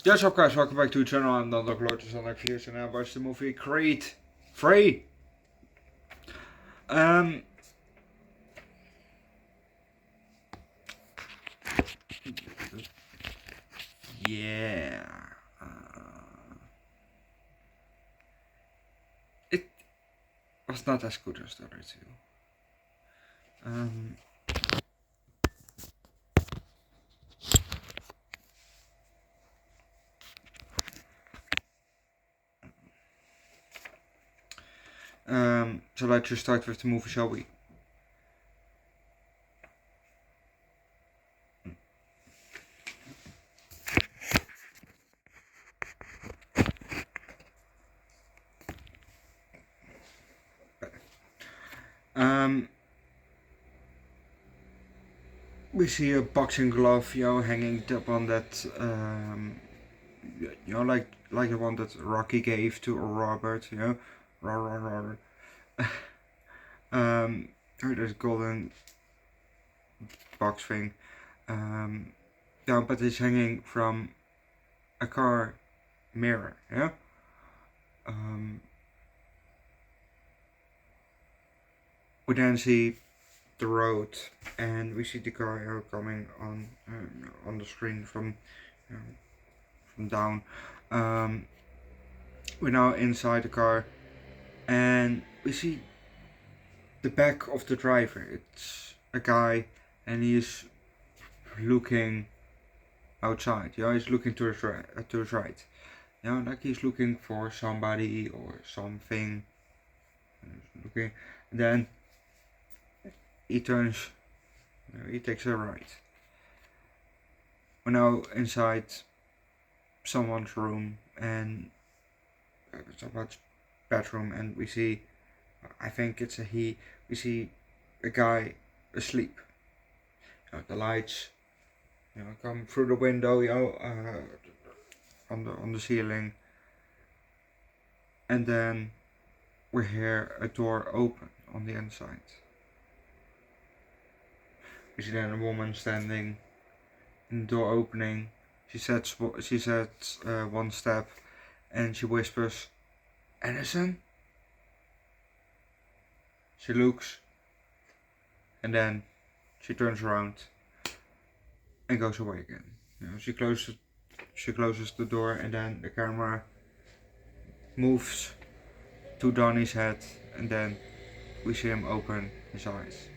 What's up guys, welcome back to the channel. I'm Underdog Reacts and like videos, and I watched the movie Creed 3. Yeah. It was not as good as the other two. So let's just start with the movie, shall we? We see a boxing glove, hanging up on that, like the one that Rocky gave to Robert, Robert. There's golden box thing. But it's hanging from a car mirror, yeah? We then see the road, and we see the car coming on the screen from down. We're now inside the car, and we see the back of the driver. It's a guy, and he's looking outside. He's looking to his right. Like he's looking for somebody or something. Okay, and then he turns. He takes a right. We're now inside someone's room, and someone's bedroom, and we see, I think it's a he. We see a guy asleep. The lights, come through the window, on the ceiling, and then we hear a door open on the inside. We see then a woman standing in the door opening. She sets one step, and she whispers, "Edison?" She looks, and then she turns around and goes away again. She closes the door, and then the camera moves to Donnie's head, and then we see him open his eyes.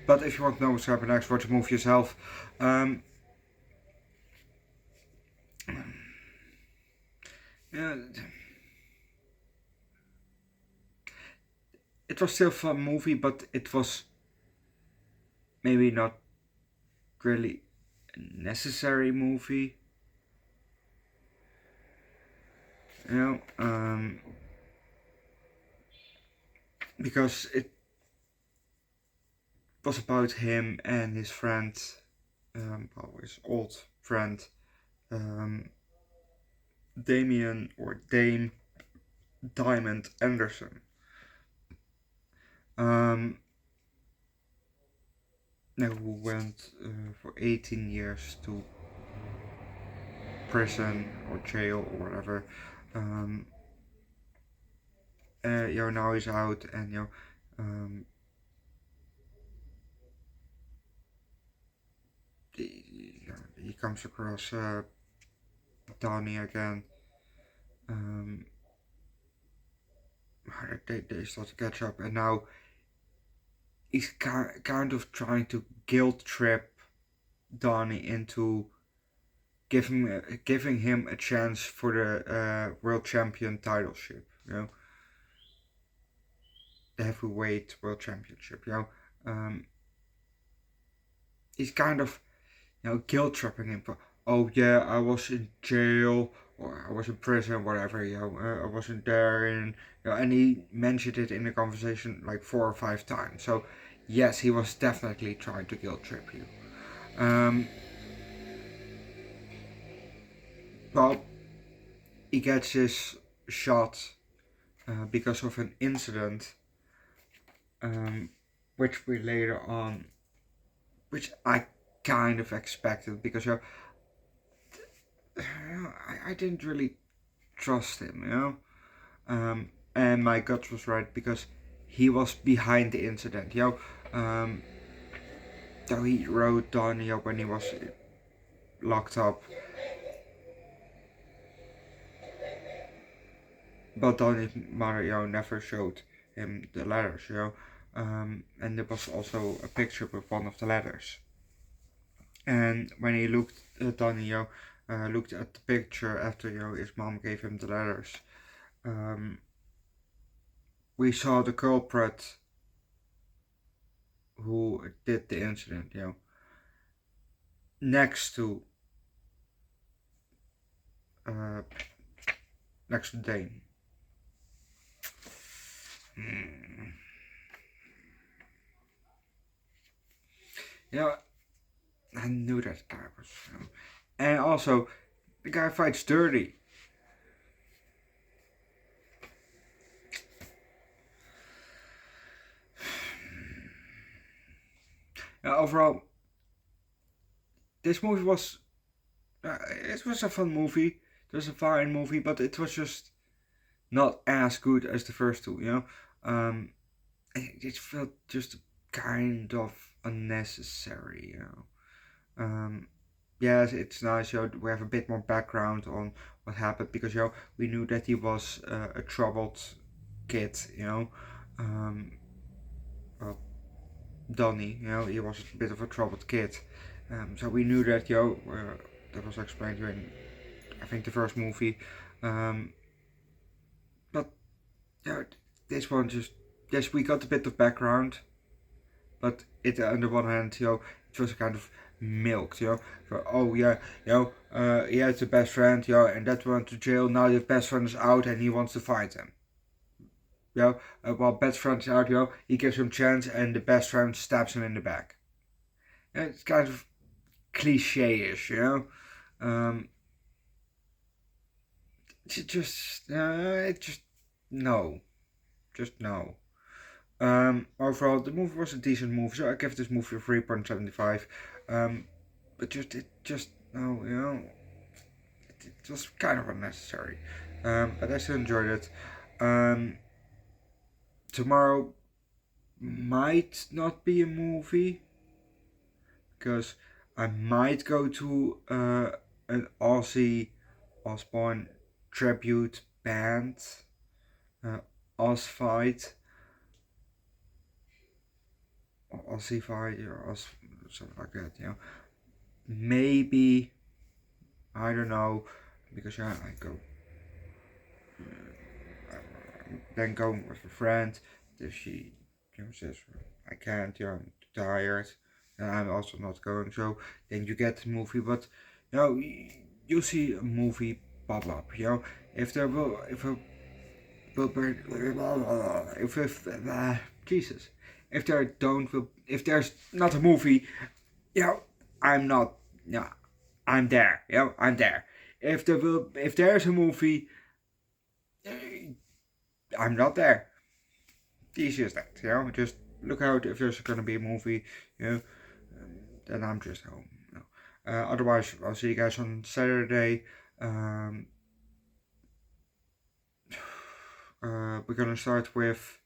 But if you want to know what's happening next, watch the movie yourself. It was still a fun movie, but it was maybe not really a necessary movie. Because it was about him and his friend, his old friend, Damien or Dame Diamond Anderson. Who went for 18 years to prison or jail or whatever. Now he's out, and he comes across Donnie again. They start to catch up, and now he's kind of trying to guilt trip Donnie into giving him a chance for the world champion titleship, the heavyweight world championship. He's kind of guilt tripping him for, oh yeah, I was in jail, or I was in prison, whatever, I wasn't there, and he mentioned it in the conversation like 4 or 5 times. So yes, he was definitely trying to guilt trip you. Well, he gets his shot because of an incident, which I kind of expected, because I didn't really trust him, and my gut was right because he was behind the incident, so he wrote Donnie up when he was locked up, but Donnie's mother, never showed him the letters, and there was also a picture with one of the letters. And when he looked, Donnie, looked at the picture after, his mom gave him the letters, we saw the culprit who did the incident, next to uh, next to Dane. I knew that guy was, and also the guy fights dirty. Overall, this movie was it was a fun movie. It was a fine movie, but it was just not as good as the first two. It felt just kind of unnecessary. Yes, it's nice. We have a bit more background on what happened because we knew that he was a troubled kid. Well, Donnie, he was a bit of a troubled kid. So we knew that, that was explained in, I think, the first movie. But, this one just, yes, we got a bit of background, but on the one hand, it was kind of milked, for, oh yeah, he has a best friend, and that went to jail, now the best friend is out and he wants to fight him. While best friend's out, he gives him a chance and the best friend stabs him in the back. And it's kind of cliche-ish, no. Just no. Overall, the movie was a decent movie, so I give this movie a 3.75. But no, it was kind of unnecessary. But I still enjoyed it. Tomorrow might not be a movie because I might go to an Osborne tribute band, Ozfight, or something like that. Maybe, I don't know, because I go. Then going with a friend, if she says I can't, I'm tired, and I'm also not going, so then you get the movie. But you see a movie pop up. If there will, Jesus, if there's not a movie, I'm not, I'm there, I'm there. If there's a movie, I'm not there. Easy as that, just look out if there's gonna be a movie, then I'm just home. Otherwise, I'll see you guys on Saturday. We're gonna start with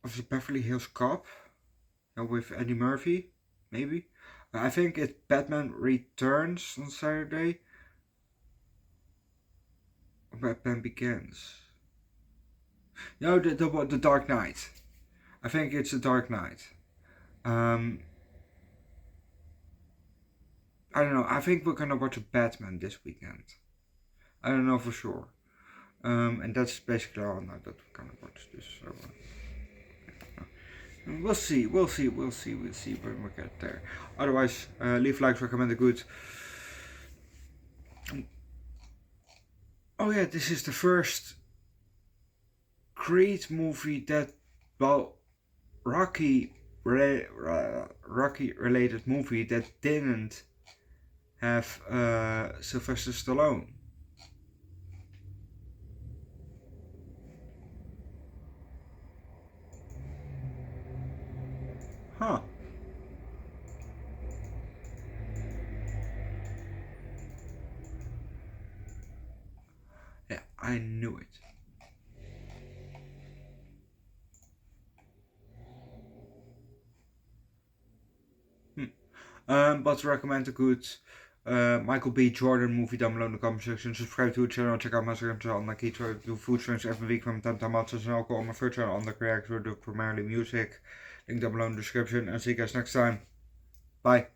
of the Beverly Hills Cop, with Eddie Murphy, maybe. I think it's Batman Returns on Saturday. Batman Begins. No, the Dark Knight. I think it's the Dark Knight. I don't know. I think we're gonna watch a Batman this weekend. I don't know for sure. And that's basically all now that we're gonna watch this. So, we'll see when we get there. Otherwise, leave likes, recommend a good. Oh yeah, this is the first Creed movie that, Rocky related movie that didn't have Sylvester Stallone. Huh. I knew it. But recommend a good Michael B. Jordan movie down below in the comment section. Subscribe to the channel. Check out my Instagram channel. Underdog Eats, where I do food streams every week from time to time. Also, on my third channel, Underdog Reacts, where I do primarily music. Link down below in the description. And see you guys next time. Bye.